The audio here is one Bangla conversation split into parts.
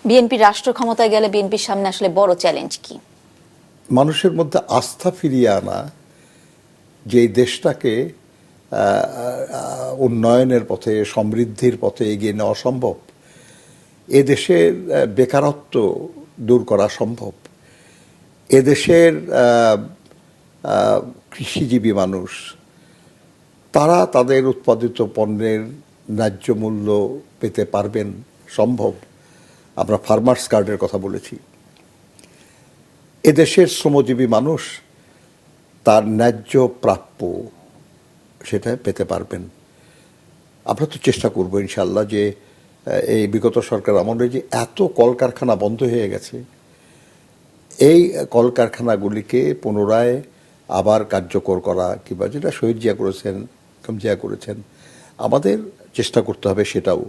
বিএনপি রাষ্ট্র ক্ষমতায় গেলে বিএনপির সামনে আসলে বড় চ্যালেঞ্জ কি? মানুষের মধ্যে আস্থা ফিরিয়ে আনা, যে দেশটাকে উন্নয়নের পথে, সমৃদ্ধির পথে এগিয়ে নেওয়া সম্ভব, এদেশের বেকারত্ব দূর করা সম্ভব, এদেশের কৃষিজীবী মানুষ তারা তাদের উৎপাদিত পণ্যের ন্যায্য মূল্য পেতে পারবেন সম্ভব। আমরা ফার্মার্স কার্ডের কথা বলেছি। এদেশের শ্রমজীবী মানুষ তার ন্যায্য প্রাপ্য সেটা পেতে পারবেন। আমরা তো চেষ্টা করবো ইনশাল্লাহ যে এই বিগত সরকার আমলে যে এত কলকারখানা বন্ধ হয়ে গেছে, এই কলকারখানাগুলিকে পুনরায় আবার কার্যকর করা, কিংবা যেটা শহীদ জিয়া করেছেন, জিয়া করেছেন, আমাদের চেষ্টা করতে হবে সেটাও।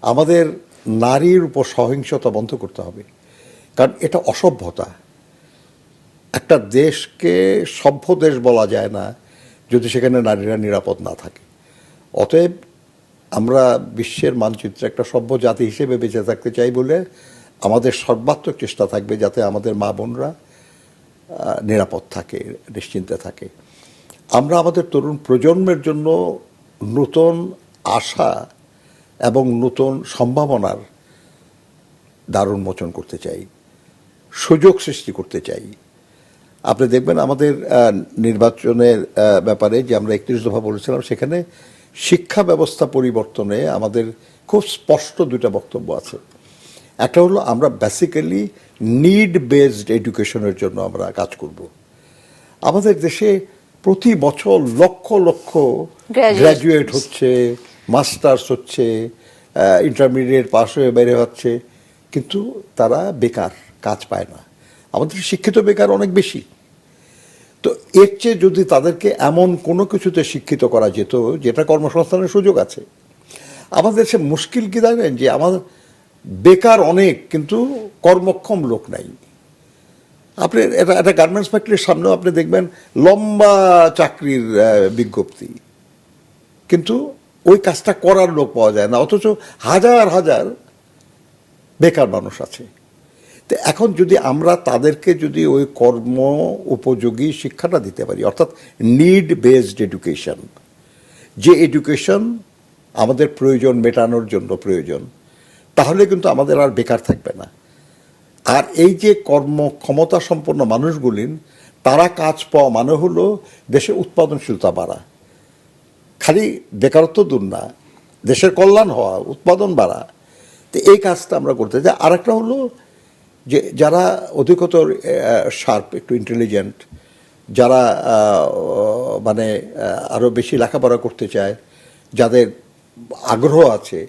আমাদের নারীর উপর সহিংসতা বন্ধ করতে হবে, কারণ এটা অসভ্যতা। একটা দেশকে সভ্য দেশ বলা যায় না যদি সেখানে নারীরা নিরাপদ না থাকে। অতএব আমরা বিশ্বের মানচিত্রে একটা সভ্য জাতি হিসেবে বেঁচে থাকতে চাই বলে আমাদের সর্বাত্মক চেষ্টা থাকবে যাতে আমাদের মা বোনরা নিরাপদ থাকে, নিশ্চিন্তে থাকে। আমরা আমাদের তরুণ প্রজন্মের জন্য নতুন আশা এবং নতুন সম্ভাবনার দ্বার উন্মোচন করতে চাই, সুযোগ সৃষ্টি করতে চাই। আপনি দেখবেন আমাদের নির্বাচনের ব্যাপারে যে আমরা 31 দফা বলেছিলাম, সেখানে শিক্ষা ব্যবস্থা পরিবর্তনে আমাদের খুব স্পষ্ট দুটা বক্তব্য আছে। একটা হলো আমরা বেসিক্যালি নিড বেসড এডুকেশনের জন্য আমরা কাজ করব। আমাদের দেশে প্রতি বছর লক্ষ লক্ষ গ্র্যাজুয়েট হচ্ছে, মাস্টার্স হচ্ছে, ইন্টারমিডিয়েট পাস হয়ে বের হচ্ছে, কিন্তু তারা বেকার, কাজ পায় না। আমাদের শিক্ষিত বেকার অনেক বেশি। তো এর চেয়ে যদি তাদেরকে এমন কোনো কিছুতে শিক্ষিত করা যেত যেটা কর্মসংস্থানের সুযোগ আছে। আমাদের দেশে মুশকিল কি জানেন, যে আমাদের বেকার অনেক কিন্তু কর্মক্ষম লোক নাই। আপনি একটা গার্মেন্টস ফ্যাক্টরির সামনেও আপনি দেখবেন লম্বা চাকরির বিজ্ঞপ্তি, কিন্তু ওই কাজটা করার লোক পাওয়া যায় না, অথচ হাজার হাজার বেকার মানুষ আছে। তো এখন যদি আমরা তাদেরকে যদি ওই কর্ম উপযোগী শিক্ষাটা দিতে পারি, অর্থাৎ নিড বেসড এডুকেশন, যে এডুকেশন আমাদের প্রয়োজন মেটানোর জন্য প্রয়োজন, তাহলে কিন্তু আমাদের আর বেকার থাকবে না। আর এই যে কর্মক্ষমতা সম্পন্ন মানুষগুলি, তারা কাজ পাওয়া মানে হলো দেশের উৎপাদনশীলতা বাড়া। খালি বেকারত্ব দূর না, দেশের কল্যাণ হওয়া, উৎপাদন বাড়া। তো এই কাজটা আমরা করতে চাই। আর একটা হলো যে যারা অধিকতর শার্প, একটু ইন্টেলিজেন্ট, যারা মানে আরও বেশি লেখাপড়া করতে চায়, যাদের আগ্রহ আছে,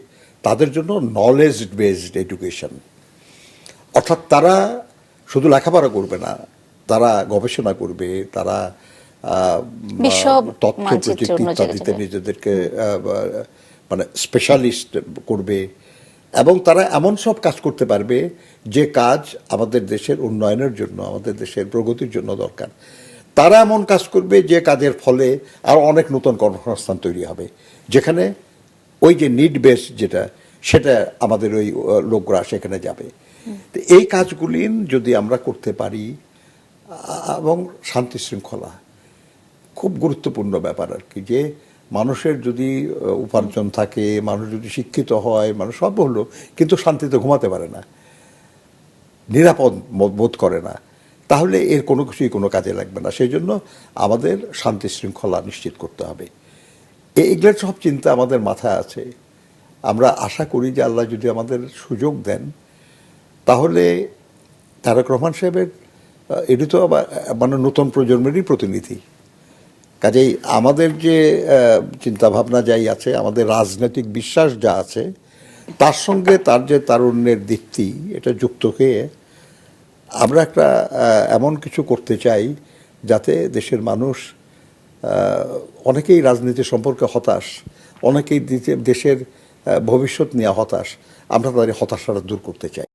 তাদের জন্য নলেজ বেসড এডুকেশন। অর্থাৎ তারা শুধু লেখাপড়া করবে না, তারা গবেষণা করবে, তারা তথ্য প্রযুক্তি ইত্যাদিতে নিজেদেরকে মানে স্পেশালিস্ট করবে, এবং তারা এমন সব কাজ করতে পারবে যে কাজ আমাদের দেশের উন্নয়নের জন্য, আমাদের দেশের প্রগতির জন্য দরকার। তারা এমন কাজ করবে যে কাজের ফলে আর অনেক নতুন কর্মসংস্থান তৈরি হবে, যেখানে ওই যে নিড বেস যেটা, সেটা আমাদের ওই লোকরা সেখানে যাবে। তো এই কাজগুলি যদি আমরা করতে পারি, এবং শান্তি শৃঙ্খলা খুব গুরুত্বপূর্ণ ব্যাপার আর কি, যে মানুষের যদি উপার্জন থাকে, মানুষ যদি শিক্ষিত হয়, মানুষ সব হলো, কিন্তু শান্তিতে ঘুমাতে পারে না, নিরাপদ বোধ করে না, তাহলে এর কোনো কিছুই কোনো কাজে লাগবে না। সেই জন্য আমাদের শান্তি শৃঙ্খলা নিশ্চিত করতে হবে। এইগুলোর সব চিন্তা আমাদের মাথায় আছে। আমরা আশা করি যে আল্লাহ যদি আমাদের সুযোগ দেন, তাহলে তারেক রহমান সাহেবের এটি তো আবার মানে নতুন প্রজন্মেরই প্রতিনিধি। কাজেই আমাদের যে চিন্তাভাবনা যাই আছে, আমাদের রাজনৈতিক বিশ্বাস যা আছে, তার সঙ্গে তার যে তারুণ্যের দীপ্তি, এটা যুক্ত হয়ে আমরা একটা এমন কিছু করতে চাই যাতে দেশের মানুষ, অনেকেই রাজনীতি সম্পর্কে হতাশ, অনেকেই দেশের ভবিষ্যৎ নিয়ে হতাশ, আমরা তাদের হতাশাটা দূর করতে চাই।